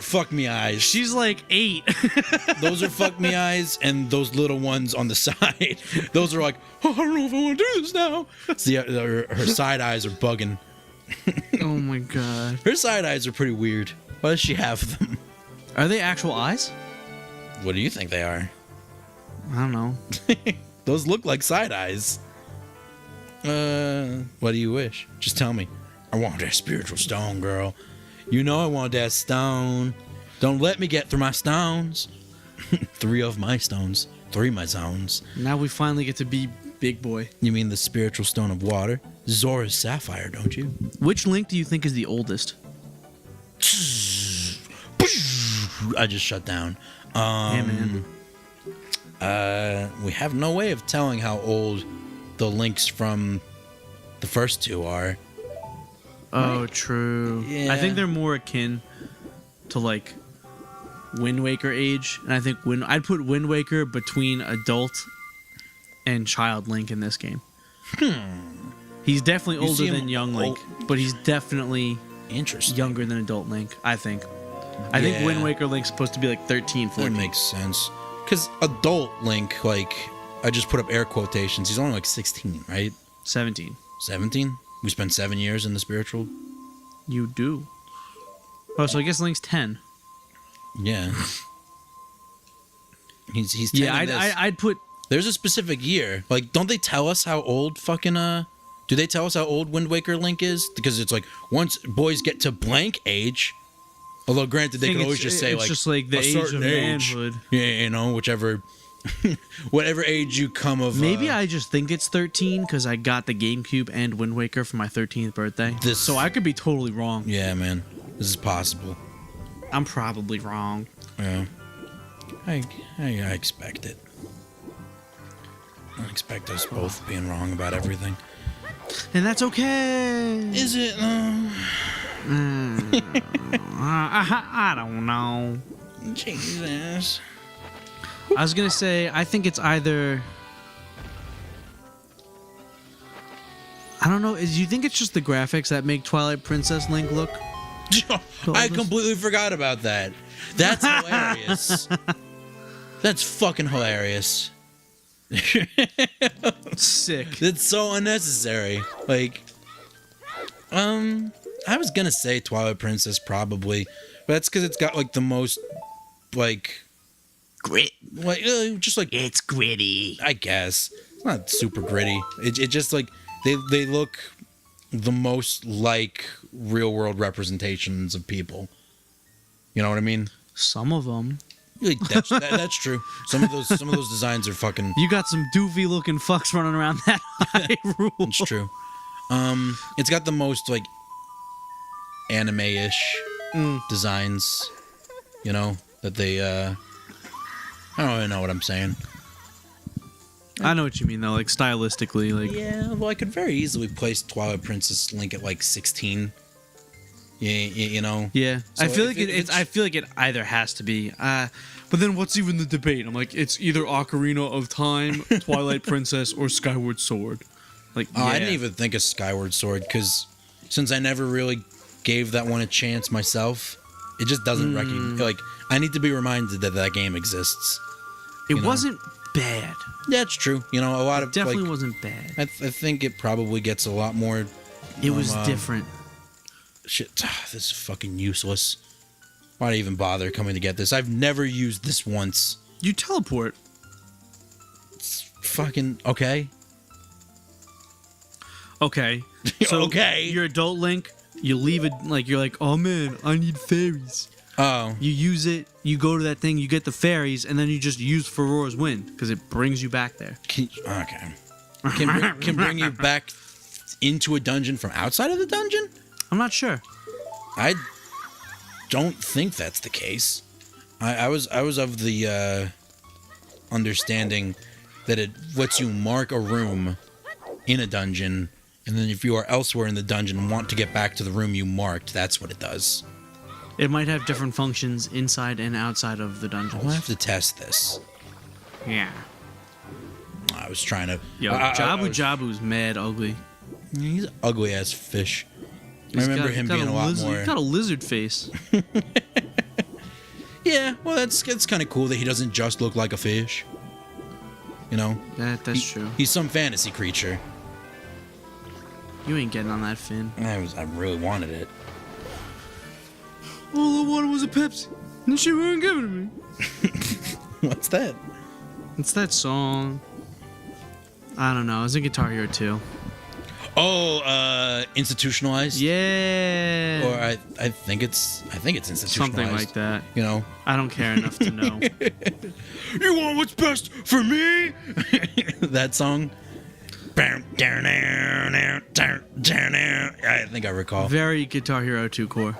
are fuck me eyes. She's like 8. Those are fuck me eyes, and those little ones on the side. Those are like, oh, I don't know if I want to do this now. See, her side eyes are bugging. Oh my god. Her side eyes are pretty weird. Why does she have them? Are they actual eyes? What do you think they are? I don't know. Those look like side eyes. What do you wish? Just tell me. I want that spiritual stone, girl. You know I want that stone. Don't let me get through my stones. 3 of my stones. 3 my zones. Now we finally get to be big boy. You mean the spiritual stone of water? Zora's sapphire, don't you? Which Link do you think is the oldest? I just shut down. Yeah, man. We have no way of telling how old the Links from the first 2 are. Oh, true. Yeah. I think they're more akin to like Wind Waker age, and I think I'd put Wind Waker between adult and child Link in this game. He's definitely older than young Link, but he's definitely interesting younger than adult Link, I think. I think Wind Waker Link's supposed to be like 13, 14. That makes sense. Because adult Link, like, I just put up air quotations, he's only like 16, right? 17. 17? We spent 7 years in the spiritual? You do. Oh, so I guess Link's 10. Yeah. He's 10 yeah, I'd put... There's a specific year. Like, don't they tell us how old fucking, do they tell us how old Wind Waker Link is? Because it's like, once boys get to blank age... Although, granted, they could always just say, like, just like the a age certain of manhood. Yeah, you know, whichever... whatever age you come of... Maybe I just think it's 13 because I got the GameCube and Wind Waker for my 13th birthday. So I could be totally wrong. Yeah, man. This is possible. I'm probably wrong. Yeah. I expect it. I expect us both being wrong about everything. And that's okay. Is it? I don't know. Jesus. I was going to say, I think it's either... I don't know. Do you think it's just the graphics that make Twilight Princess Link look? I completely forgot about that. That's hilarious. That's fucking hilarious. Sick. That's so unnecessary. Like, I was gonna say Twilight Princess probably, but that's because it's got like the most, like, grit. Like, just like it's gritty. I guess it's not super gritty. It just like they look the most like real world representations of people. You know what I mean? Some of them. Like, that's true. Some of those designs are fucking. You got some doofy looking fucks running around that Hyrule. It's true. It's got the most like anime-ish designs. You know that they. I don't really know what I'm saying. I know what you mean though, like stylistically, like. Yeah, well, I could very easily place Twilight Princess Link at like 16. Yeah, you know. Yeah, So I feel like it's I feel like it either has to be. But then what's even the debate? I'm like, it's either Ocarina of Time, Twilight Princess, or Skyward Sword. Like, Oh, I didn't even think of Skyward Sword because since I never really gave that one a chance myself, it just doesn't recognize. Like, I need to be reminded that that game exists. It wasn't bad. Yeah, it's true. You know, a lot of Definitely like, wasn't bad. I think it probably gets a lot more. It was different. Shit, this is fucking useless. Why'd I even bother coming to get this? I've never used this once. You teleport. It's fucking okay. Okay. So Okay. Your adult Link, you leave it like you're like, oh man, I need fairies. Oh. You use it, you go to that thing, you get the fairies, and then you just use Ferora's Wind because it brings you back there. Okay. Can bring you back into a dungeon from outside of the dungeon? I'm not sure. I don't think that's the case. I was of the understanding that it lets you mark a room in a dungeon, and then if you are elsewhere in the dungeon and want to get back to the room you marked, that's what it does. It might have different functions inside and outside of the dungeons. I'll have to test this. Yeah. I was trying to... Yo, Jabu's mad ugly. He's an ugly ass fish. I remember him being a lot more... He's got a lizard face. Yeah, well, that's kind of cool that he doesn't just look like a fish. You know? That's true. He's some fantasy creature. You ain't getting on that fin. I really wanted it. All I wanted was a Pepsi. And she wouldn't give it to me. What's that? It's that song. I don't know. It's a Guitar Hero 2. Oh, institutionalized. Yeah. Or I think it's institutionalized. Something like that. You know. I don't care enough to know. You want what's best for me? That song. I think I recall. Very Guitar Hero 2 core.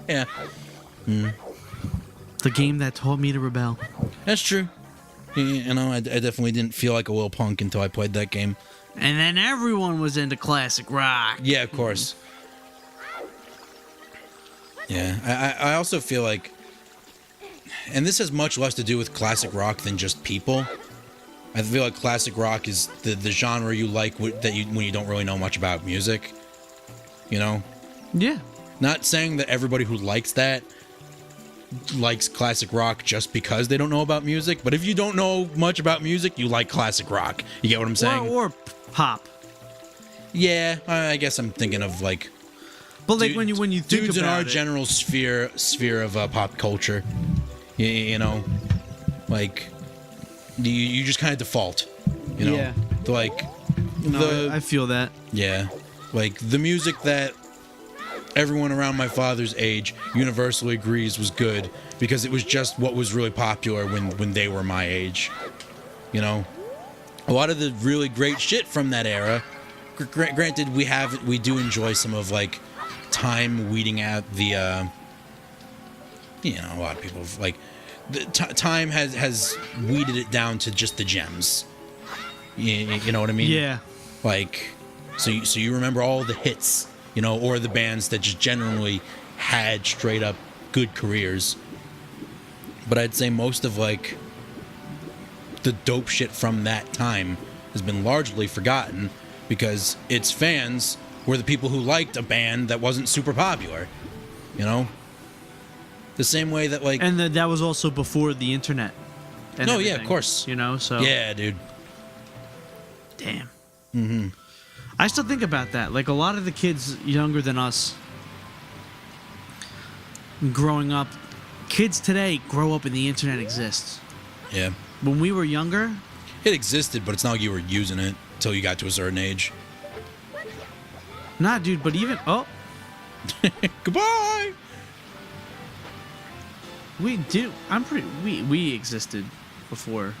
Yeah. Mm. The game that taught me to rebel. That's true. You know, I definitely didn't feel like a Will Punk until I played that game. And then everyone was into classic rock. Yeah, of course. Yeah, I also feel like, and this has much less to do with classic rock than just people. I feel like classic rock is the genre you like when you don't really know much about music. You know? Yeah. Not saying that everybody who likes that likes classic rock just because they don't know about music, but if you don't know much about music, you like classic rock. You get what I'm saying? Or pop. Yeah, I guess I'm thinking of like. But like when you think dudes about in our it, general sphere of pop culture, you know, like you just kind of default, you know, Yeah. like no, I feel that. Yeah, like the music that everyone around my father's age universally agrees was good because it was just what was really popular when they were my age, you know. A lot of the really great shit from that era. Granted, we do enjoy some of like time weeding out the you know, a lot of people like the time has weeded it down to just the gems. You know what I mean? Yeah. Like so you remember all the hits, you know, or the bands that just generally had straight up good careers. But I'd say most of like the dope shit from that time has been largely forgotten because its fans were the people who liked a band that wasn't super popular, you know? The same way that like... And that was also before the internet. And no, yeah, of course. You know, so... Yeah, dude. Damn. Mm-hmm. I still think about that. Like, a lot of the kids younger than us growing up, kids today grow up and the internet exists. Yeah. When we were younger... It existed, but it's not like you were using it until you got to a certain age. Nah, dude, but even... Oh. Goodbye! We do. We existed before.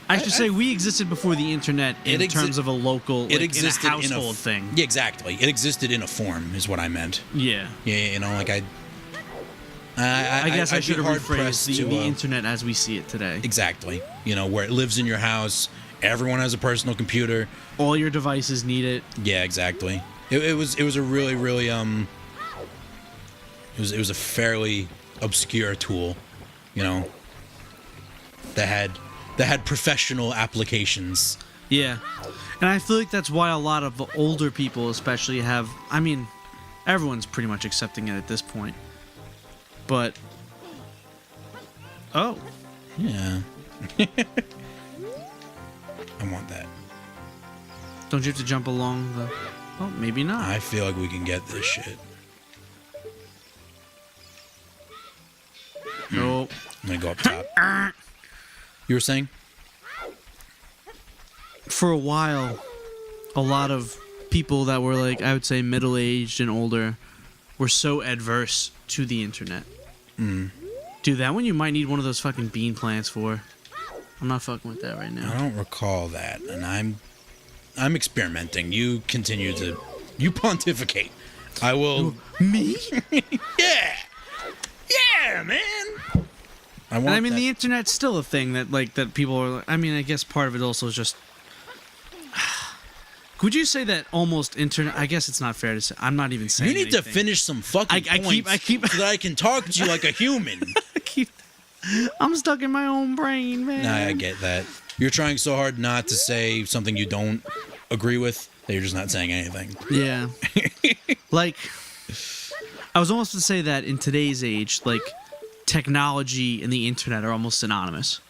I should say we existed before the internet in terms of a local, like, it existed in a household thing. Yeah, exactly. It existed in a form, is what I meant. Yeah. Yeah, you know, like I guess I should have rephrased the to, internet as we see it today. Exactly. You know, where it lives in your house, everyone has a personal computer. All your devices need it. Yeah, exactly. It was a really, really it was a fairly obscure tool, you know, that had professional applications. Yeah. And I feel like that's why a lot of the older people especially have, I mean, everyone's pretty much accepting it at this point. But oh. Yeah. I want that. Don't you have to jump along the... Oh, maybe not. I feel like we can get this shit. Nope. I'm gonna go up top. You were saying? For a while, a lot of people that were like, I would say middle-aged and older were so adverse to the internet. Mm. Dude, that one you might need one of those fucking bean plants for. I'm not fucking with that right now. I don't recall that, and I'm experimenting. You continue to... You pontificate. I will... Me? Yeah! Yeah, man! I want that. The internet's still a thing that people are... I mean, I guess part of it also is just... Could you say that almost internet... I guess it's not fair to say. I'm not even saying You need anything. to finish some fucking points I keep so that I can talk to you like a human. I'm stuck in my own brain, man. Nah, I get that. You're trying so hard not to say something you don't agree with that you're just not saying anything. Yeah. Like, I was almost to say that in today's age, like, technology and the internet are almost synonymous.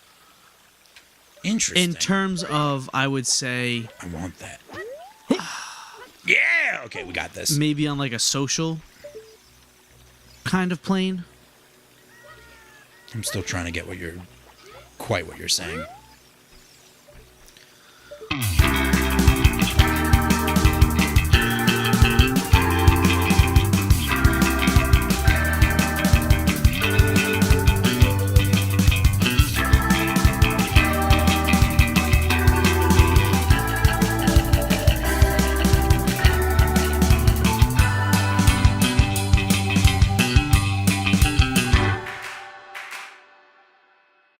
Interesting. In terms of, I would say, I want that. Yeah. Okay, we got this. maybe on like a social kind of plane. I'm still trying to get what you're saying.